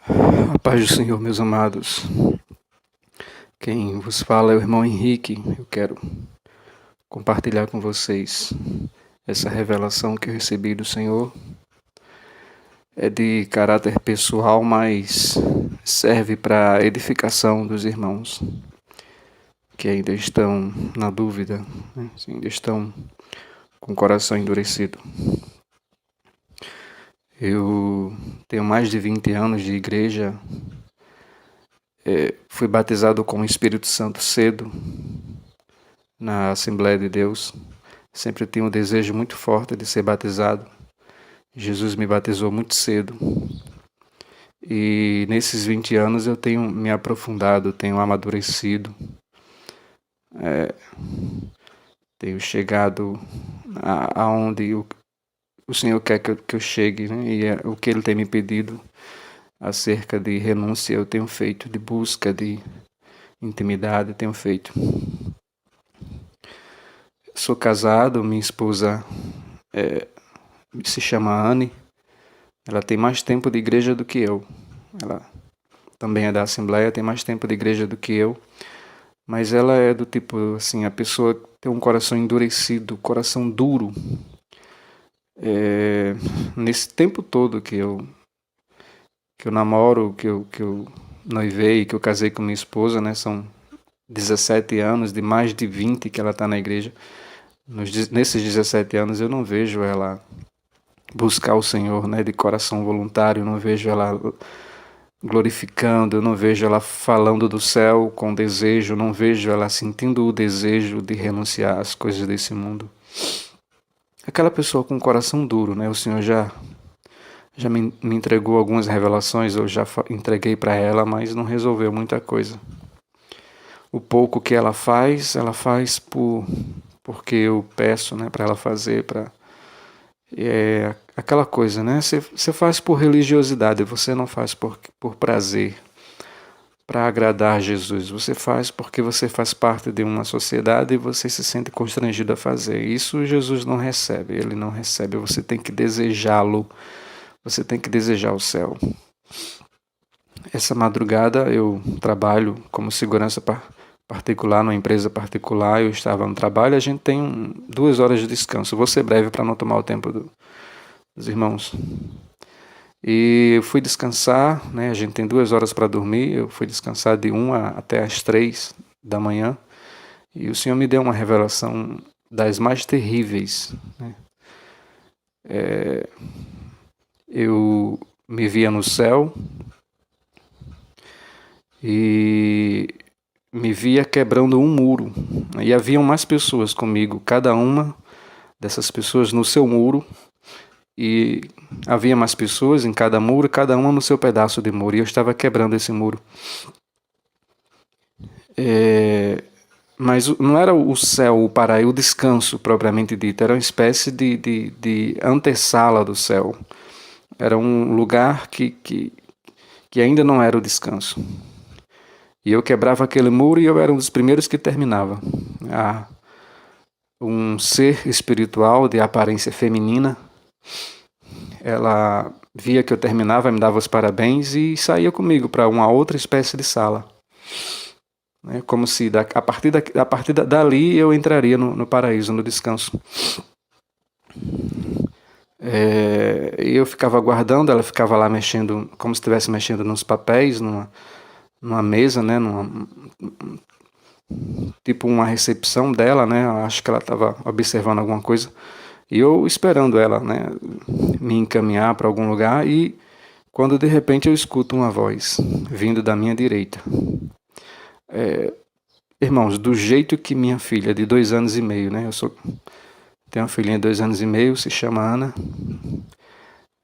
A paz do Senhor, meus amados. Quem vos fala é o irmão Henrique. Eu quero compartilhar com vocês essa revelação que eu recebi do Senhor. É de caráter pessoal, mas serve para edificação dos irmãos que ainda estão na dúvida, né? Ainda estão com o coração endurecido. Eu tenho mais de 20 anos de igreja. Fui batizado com o Espírito Santo cedo na Assembleia de Deus. Sempre tinha um desejo muito forte de ser batizado. Jesus me batizou muito cedo. E nesses 20 anos eu tenho me aprofundado, tenho amadurecido. Tenho chegado aonde o Senhor quer que eu chegue, né? E o que Ele tem me pedido acerca de renúncia eu tenho feito, de busca de intimidade eu tenho feito. Sou casado, minha esposa se chama Anne. Ela tem mais tempo de igreja do que eu. Ela também é da Assembleia, tem mais tempo de igreja do que eu. Mas ela é do tipo, assim, a pessoa tem um coração endurecido, coração duro. Nesse tempo todo que eu namoro, que eu noivei, que eu casei com minha esposa, né? São 17 anos, de mais de 20 que ela está na igreja. Nesses 17 anos eu não vejo ela buscar o Senhor, né, de coração voluntário, eu não vejo ela glorificando, eu não vejo ela falando do céu com desejo, eu não vejo ela sentindo o desejo de renunciar às coisas desse mundo. Aquela pessoa com o coração duro, né? O Senhor já me entregou algumas revelações, eu já entreguei para ela, mas não resolveu muita coisa. O pouco que ela faz porque eu peço, né, para ela fazer, aquela coisa, né? Você faz por religiosidade, você não faz por prazer, para agradar Jesus. Você faz porque você faz parte de uma sociedade e você se sente constrangido a fazer. Isso Jesus não recebe, Ele não recebe. Você tem que desejá-lo, você tem que desejar o céu. Essa madrugada eu trabalho como segurança particular, numa empresa particular. Eu estava no trabalho, a gente tem 2 horas de descanso. Vou ser breve para não tomar o tempo dos irmãos. E eu fui descansar, né? A gente tem 2 horas para dormir. Eu fui descansar de 1 até as 3 da manhã. E o Senhor me deu uma revelação das mais terríveis, né? Eu me via no céu e me via quebrando um muro. E haviam mais pessoas comigo, cada uma dessas pessoas no seu muro. E havia mais pessoas em cada muro, cada uma no seu pedaço de muro. E eu estava quebrando esse muro. Mas não era o céu, o paraíso, o descanso propriamente dito. Era uma espécie de antessala do céu. Era um lugar que ainda não era o descanso. E eu quebrava aquele muro e eu era um dos primeiros que terminava. Um ser espiritual de aparência feminina, ela via que eu terminava, me dava os parabéns e saía comigo para uma outra espécie de sala. Como se a partir dali eu entraria no paraíso, no descanso. E eu ficava aguardando, ela ficava lá mexendo, como se estivesse mexendo nos papéis, numa mesa, né? Tipo uma recepção dela, né? Acho que ela estava observando alguma coisa. E eu esperando ela, né, me encaminhar para algum lugar, e quando de repente eu escuto uma voz vindo da minha direita. Irmãos, do jeito que minha filha de 2 anos e meio, né? Tenho uma filhinha de 2 anos e meio, se chama Ana.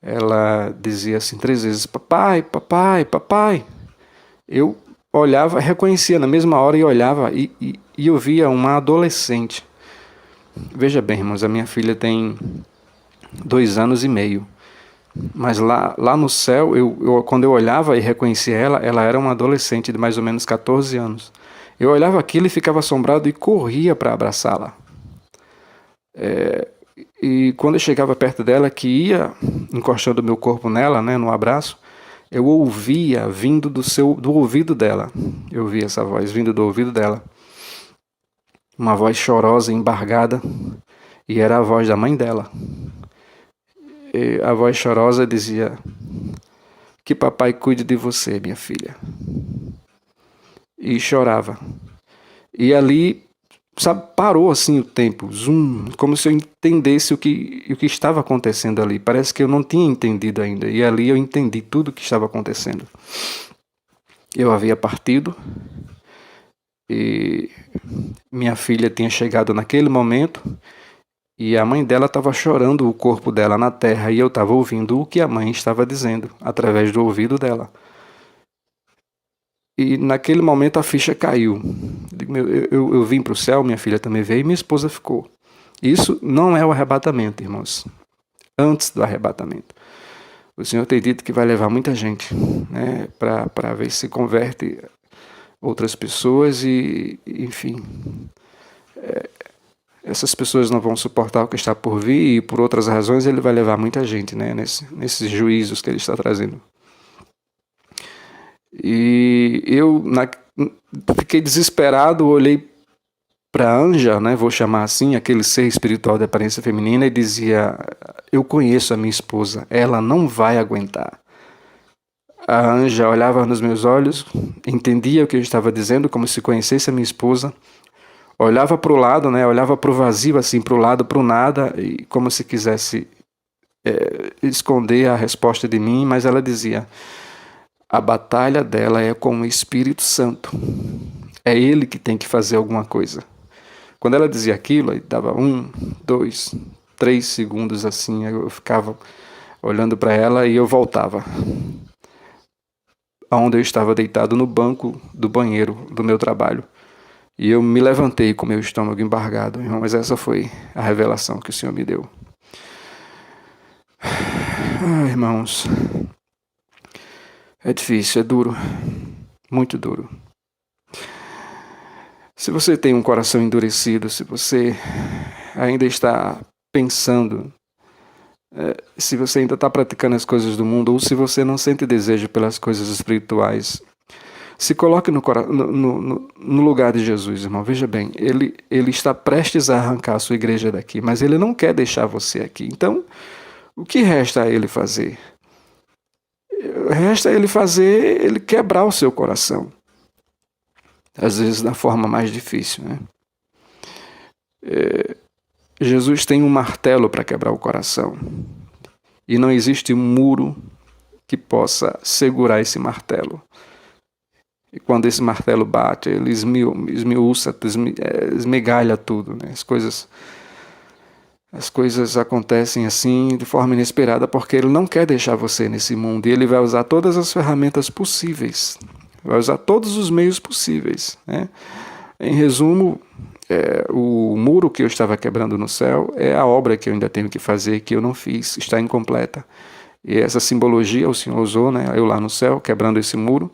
Ela dizia assim 3 vezes: papai, papai, papai. Eu olhava, reconhecia na mesma hora e olhava e eu via uma adolescente. Veja bem, irmãos, a minha filha tem 2 anos e meio. Mas lá no céu, quando eu olhava e reconhecia ela era uma adolescente de mais ou menos 14 anos. Eu olhava aquilo e ficava assombrado e corria para abraçá-la. E quando eu chegava perto dela, que ia encostando meu corpo nela, né, no abraço, eu ouvia vindo do ouvido dela. Eu ouvia essa voz vindo do ouvido dela. Uma voz chorosa, embargada, e era a voz da mãe dela. E a voz chorosa dizia: que papai cuide de você, minha filha. E chorava. E ali, sabe, parou assim o tempo, zoom, como se eu entendesse o que estava acontecendo ali. Parece que eu não tinha entendido ainda. E ali eu entendi tudo o que estava acontecendo. Eu havia partido e minha filha tinha chegado naquele momento e a mãe dela estava chorando o corpo dela na terra e eu estava ouvindo o que a mãe estava dizendo através do ouvido dela. E naquele momento a ficha caiu. Eu vim para o céu, minha filha também veio e minha esposa ficou. Isso não é o arrebatamento, irmãos. Antes do arrebatamento. O Senhor tem dito que vai levar muita gente, né, para ver se converte outras pessoas e, enfim, essas pessoas não vão suportar o que está por vir e por outras razões ele vai levar muita gente, né, nesses juízos que ele está trazendo. E eu fiquei desesperado, olhei para a Anja, né, vou chamar assim, aquele ser espiritual de aparência feminina, e dizia: eu conheço a minha esposa, ela não vai aguentar. A Anja olhava nos meus olhos, entendia o que eu estava dizendo, como se conhecesse a minha esposa, olhava para o lado, né, olhava para o vazio, assim, para o lado, para o nada, e como se quisesse esconder a resposta de mim, mas ela dizia: a batalha dela é com o Espírito Santo. É ele que tem que fazer alguma coisa. Quando ela dizia aquilo, aí dava 1, 2, 3 segundos assim, eu ficava olhando para ela e eu voltava. Onde eu estava deitado no banco do banheiro do meu trabalho. E eu me levantei com meu estômago embargado, irmão, mas essa foi a revelação que o Senhor me deu. Irmãos, é difícil, é duro, muito duro. Se você tem um coração endurecido, se você ainda está pensando, se você ainda está praticando as coisas do mundo, ou se você não sente desejo pelas coisas espirituais, se coloque no lugar de Jesus, irmão. Veja bem, ele está prestes a arrancar a sua igreja daqui, mas ele não quer deixar você aqui. Então, o que resta a ele fazer? Resta a ele quebrar o seu coração. Às vezes da forma mais difícil, né? Jesus tem um martelo para quebrar o coração. E não existe um muro que possa segurar esse martelo. E quando esse martelo bate, ele esmiuça, esmigalha tudo, né? As coisas acontecem assim de forma inesperada porque ele não quer deixar você nesse mundo. E ele vai usar todas as ferramentas possíveis. Vai usar todos os meios possíveis, né? Em resumo, o muro que eu estava quebrando no céu é a obra que eu ainda tenho que fazer, que eu não fiz, está incompleta. E essa simbologia o Senhor usou, né? Eu lá no céu, quebrando esse muro,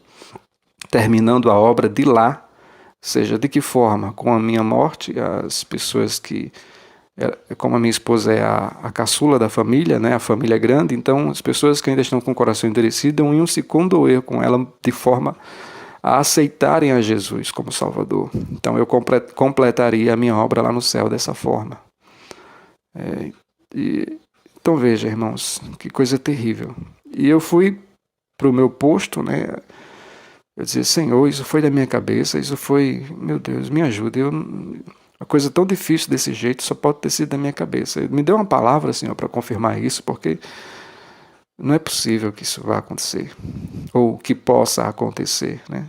terminando a obra de lá, seja de que forma, com a minha morte, as pessoas que... Como a minha esposa é a caçula da família, né? A família é grande, então as pessoas que ainda estão com o coração endurecido iam se condoer com ela de forma a aceitarem a Jesus como Salvador. Então eu completaria a minha obra lá no céu dessa forma. Então veja, irmãos, que coisa terrível. E eu fui para o meu posto, né? Eu dizia: Senhor, isso foi da minha cabeça, isso foi, meu Deus, me ajuda. Uma coisa tão difícil desse jeito só pode ter sido da minha cabeça. Me dê uma palavra, Senhor, para confirmar isso, porque não é possível que isso vá acontecer, ou que possa acontecer, né?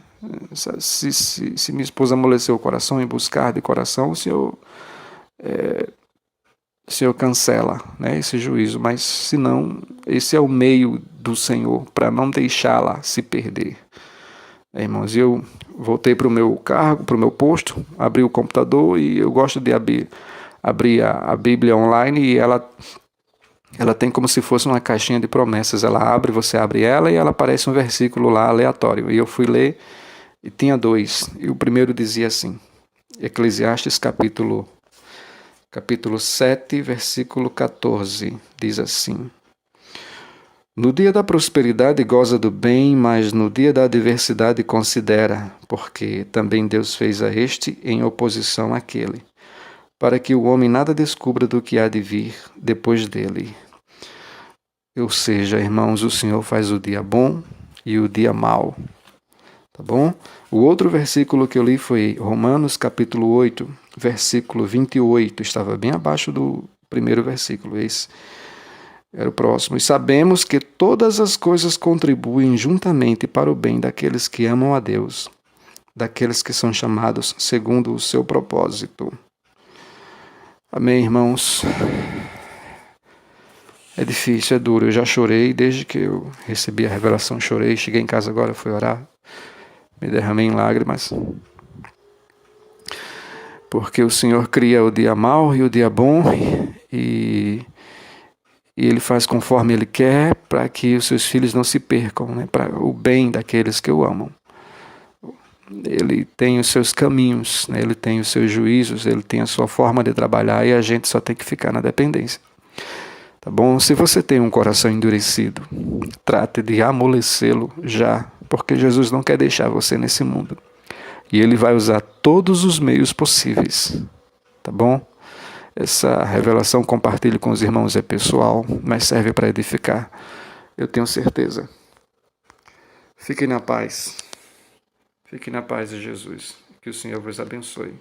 Se minha esposa amoleceu o coração em buscar de coração, o Senhor cancela, né, esse juízo, mas se não, esse é o meio do Senhor para não deixá-la se perder. Irmãos, eu voltei para o meu cargo, para o meu posto, abri o computador e eu gosto de abrir a Bíblia online e ela tem como se fosse uma caixinha de promessas. Ela abre, você abre ela e ela aparece um versículo lá aleatório. E eu fui ler e tinha 2. E o primeiro dizia assim, Eclesiastes capítulo 7, versículo 14, diz assim: No dia da prosperidade goza do bem, mas no dia da adversidade considera, porque também Deus fez a este em oposição àquele, para que o homem nada descubra do que há de vir depois dele. Ou seja, irmãos, o Senhor faz o dia bom e o dia mau. Tá bom? O outro versículo que eu li foi Romanos capítulo 8, versículo 28. Estava bem abaixo do primeiro versículo. Esse era o próximo. E sabemos que todas as coisas contribuem juntamente para o bem daqueles que amam a Deus, daqueles que são chamados segundo o seu propósito. Amém, irmãos? É difícil, é duro. Eu já chorei desde que eu recebi a revelação. Chorei, cheguei em casa agora, fui orar. Me derramei em lágrimas. Porque o Senhor cria o dia mau e o dia bom e Ele faz conforme Ele quer para que os seus filhos não se percam, né? Para o bem daqueles que o amam. Ele tem os seus caminhos, né? Ele tem os seus juízos, Ele tem a sua forma de trabalhar e a gente só tem que ficar na dependência. Tá bom? Se você tem um coração endurecido, trate de amolecê-lo já, porque Jesus não quer deixar você nesse mundo. E Ele vai usar todos os meios possíveis. Tá bom? Essa revelação compartilhe com os irmãos, é pessoal, mas serve para edificar. Eu tenho certeza. Fiquem na paz. Fiquem na paz de Jesus. Que o Senhor vos abençoe.